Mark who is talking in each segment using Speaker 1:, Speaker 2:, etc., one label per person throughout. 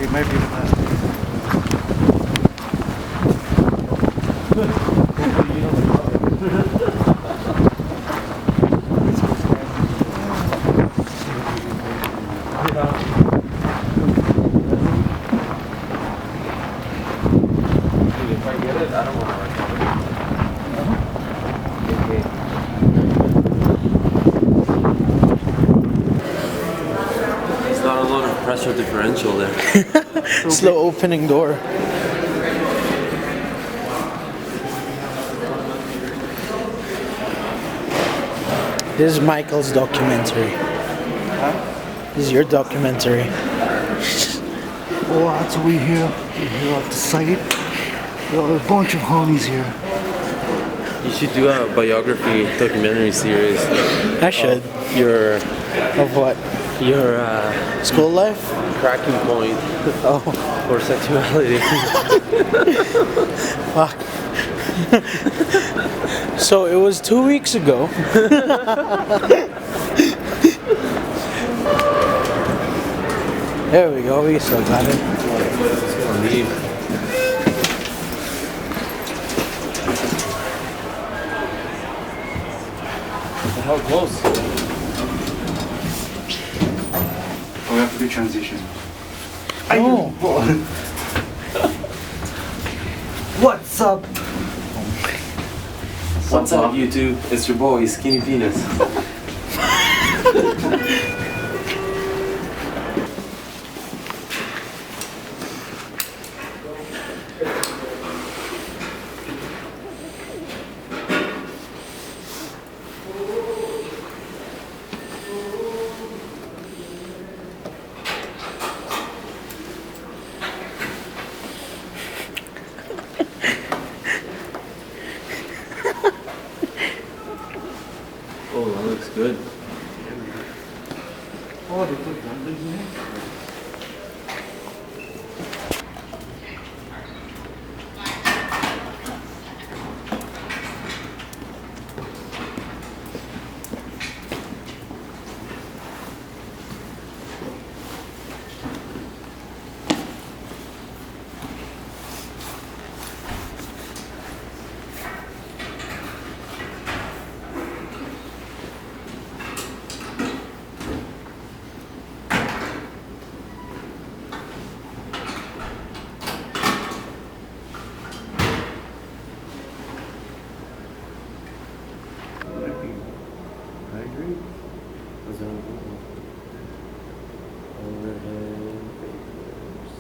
Speaker 1: It might be the last day.
Speaker 2: If I get it, I don't want to record it. It's not a lot of pressure differential there.
Speaker 3: Slow opening door. This is Michael's documentary.
Speaker 1: Huh?
Speaker 3: This is your documentary.
Speaker 1: Well, that's what we hear. We hear off the site. Well, there's a bunch of homies here.
Speaker 2: You should do a biography documentary series.
Speaker 3: I should.
Speaker 2: Your
Speaker 3: Of what?
Speaker 2: your
Speaker 3: School life?
Speaker 2: cracking point
Speaker 3: Oh,
Speaker 2: for sexuality.
Speaker 3: fuck. So it was 2 weeks ago. There we go, we still got it.
Speaker 2: Leave. How close?
Speaker 1: Oh, we have to do transition.
Speaker 3: Oh.
Speaker 1: What's up?
Speaker 2: What's up, YouTube? It's your boy, Skinny Penis. Oh, that looks good.
Speaker 1: Oh, they put numbers in here?
Speaker 2: I agree. Overhead papers.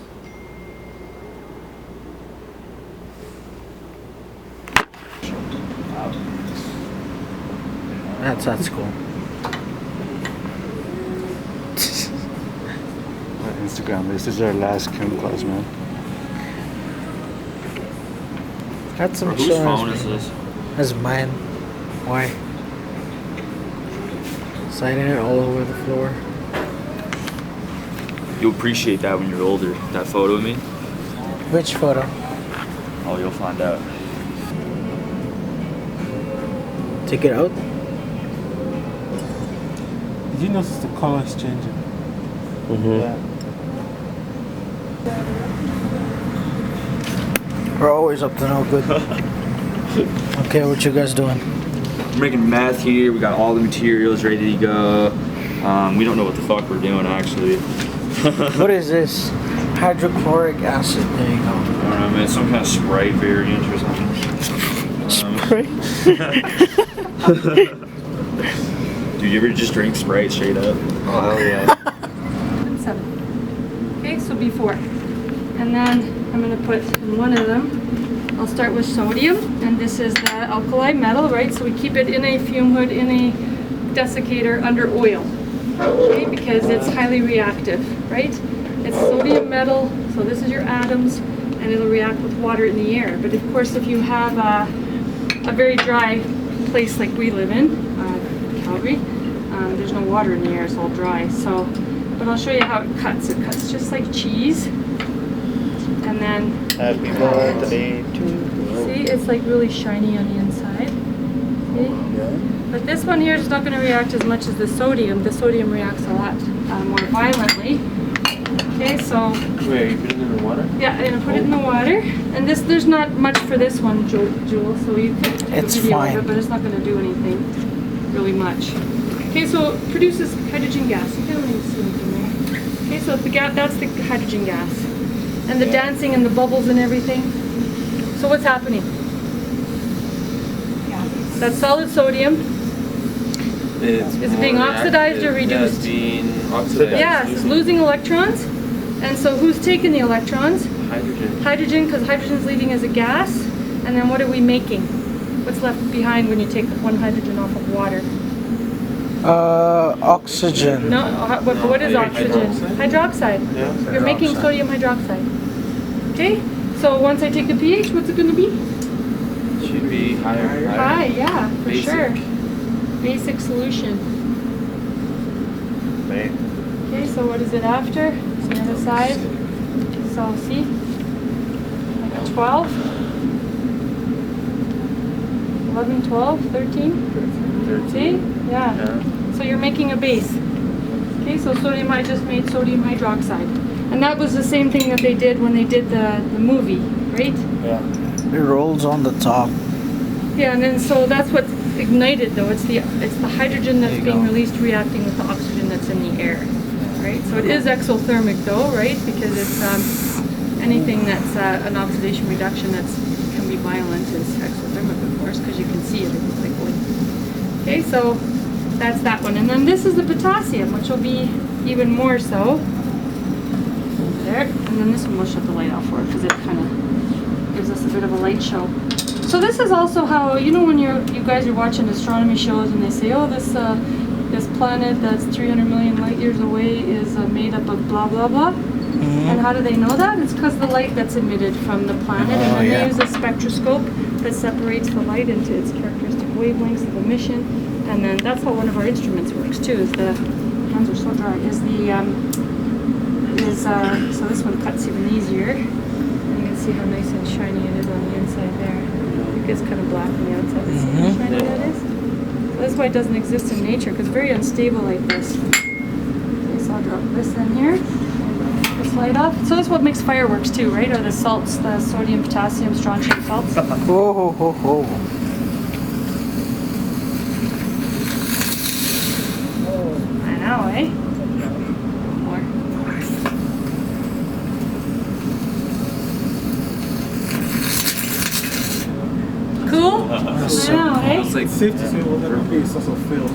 Speaker 3: That's cool.
Speaker 1: Our Instagram, this is our last chem class, man.
Speaker 3: That's some
Speaker 2: Whose phone is this?
Speaker 3: That's mine. Why? Citing it all over the floor.
Speaker 4: You'll appreciate that when you're older. That photo of me.
Speaker 3: Which photo?
Speaker 4: Oh, you'll find out.
Speaker 3: Take it out?
Speaker 1: Did you notice the color is changing?
Speaker 2: Mm-hmm.
Speaker 3: We're always up to no good. Okay, what you guys doing?
Speaker 4: We're making meth here. We got all the materials ready to go. We don't know what the fuck we're doing actually.
Speaker 3: What is this? Hydrochloric acid. There you go.
Speaker 4: I don't know, man. Some kind of Sprite variant or something. Dude, you ever just drink Sprite straight up?
Speaker 2: Oh, hell yeah.
Speaker 5: 7. Okay, so before. And then I'm going to put in one of them. I'll start with sodium, and this is the alkali metal, right? So we keep it in a fume hood, in a desiccator under oil, okay? Because it's highly reactive, right? It's sodium metal, so this is your atoms, and it'll react with water in the air. But of course, if you have a very dry place like we live in, Calgary, there's no water in the air, it's all dry. So, but I'll show you how it cuts. It cuts just like cheese. And then
Speaker 1: Happy birthday to you.
Speaker 5: see, it's like really shiny on the inside. See? But this one here is not going to react as much as the sodium. The sodium reacts a lot more violently. Okay, Okay, so
Speaker 2: Wait, you put it in the water?
Speaker 5: yeah, I'm gonna put it in the water. And there's not much for this one, Jewel. So you can take
Speaker 3: It's
Speaker 5: a video
Speaker 3: fine.
Speaker 5: of it, but it's not gonna do anything really much. Okay, so it produces hydrogen gas. You can't really see anything there. Okay, so the that's the hydrogen gas. And the dancing and the bubbles and everything. So what's happening? That's solid sodium.
Speaker 2: Is
Speaker 5: it being oxidized or reduced?
Speaker 2: Yeah, it's being oxidized.
Speaker 5: Yeah, it's losing electrons. And so who's taking the electrons?
Speaker 2: Hydrogen.
Speaker 5: Hydrogen, because hydrogen's leaving as a gas. And then what are we making? What's left behind when you take one hydrogen off of water?
Speaker 3: Oxygen.
Speaker 5: No, what is oxygen? Hydroxide.
Speaker 2: Yeah.
Speaker 5: You're making sodium hydroxide. Okay? So once I take the pH, what's it going to be?
Speaker 2: Should be higher.
Speaker 5: High, yeah, for
Speaker 2: Basic.
Speaker 5: sure. Basic solution. Okay, so what is it after? It's the other side. So see? Like a 12. 11, 12, 13. See? Yeah. So you're making a base. Okay, so sodium, I just made sodium hydroxide. And that was the same thing that they did when they did the movie, right?
Speaker 3: Yeah. It rolls on the top.
Speaker 5: Yeah, and then so that's what ignited though. It's the hydrogen that's being released reacting with the oxygen that's in the air, right? So it is exothermic though, right? Because it's anything that's an oxidation reduction that's can be violent is exothermic, of course, because you can see it liquid. Okay, so that's that one, and then this is the potassium, which will be even more so. There, and then this one we'll shut the light off for because it kind of gives us a bit of a light show. So this is also how, you know, when you guys are watching astronomy shows and they say, oh, this planet that's 300 million light years away is made up of blah blah blah. And how do they know that? It's because the light that's emitted from the planet, and then they use a spectroscope that separates the light into its characteristic wavelengths of emission, and then that's how one of our instruments works too. Is the hands are so dry. So this one cuts even easier. And you can see how nice and shiny it is on the inside there. It gets kind of black on the outside. See how shiny that is? So that's why it doesn't exist in nature, because it's very unstable like this. Okay, so I'll drop this in here. This light off. So that's what makes fireworks too, right? Or the salts, the sodium, potassium, strontium salts.
Speaker 3: Oh, ho, ho, ho.
Speaker 5: I know, eh? More. Cool? I know, eh?
Speaker 2: It's like
Speaker 1: Safe to say we'll never be also Phil.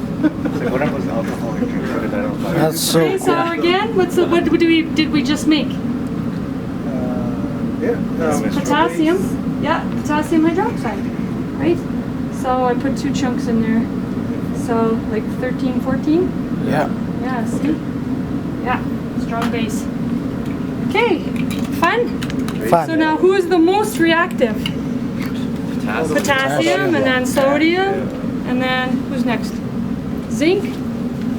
Speaker 3: That's so
Speaker 5: Okay, so
Speaker 3: cool.
Speaker 5: again, what did we just make? Potassium. Yeah, potassium hydroxide. Right? So I put 2 chunks in there. So like 13, 14?
Speaker 3: Yeah.
Speaker 5: Yeah, see? Yeah, strong base. Okay, fun?
Speaker 3: Fun.
Speaker 5: So now who is the most reactive?
Speaker 2: potassium.
Speaker 5: Potassium, and then sodium, and then who's next? Zinc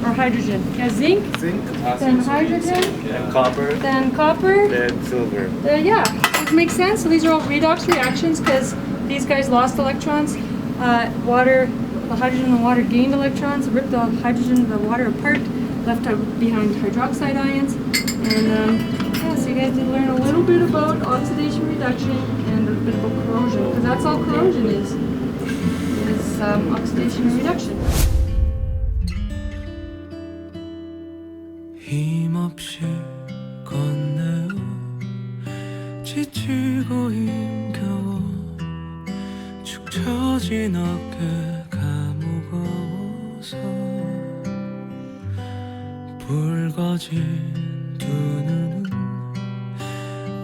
Speaker 5: or hydrogen? Yeah, zinc, then hydrogen,
Speaker 2: And copper.
Speaker 5: then copper,
Speaker 2: And silver.
Speaker 5: yeah, it makes sense. So these are all redox reactions because these guys lost electrons. The hydrogen and the water gained electrons, ripped the hydrogen and the water apart, left behind hydroxide ions. And yeah, so you guys did learn a little bit about oxidation reduction and a bit about corrosion, because that's all corrosion is oxidation and reduction.
Speaker 6: 힘없이 걷네요 지치고 힘겨워 축 처진 어깨가 무거워서 붉어진 두 눈은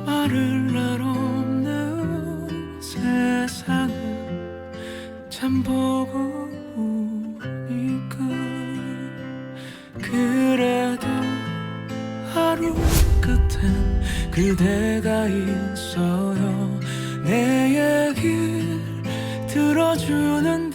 Speaker 6: 말을 날 없네요 세상을 참 보고 오니까 그래도 하루 끝엔 그대가 있어요 내 얘길 들어주는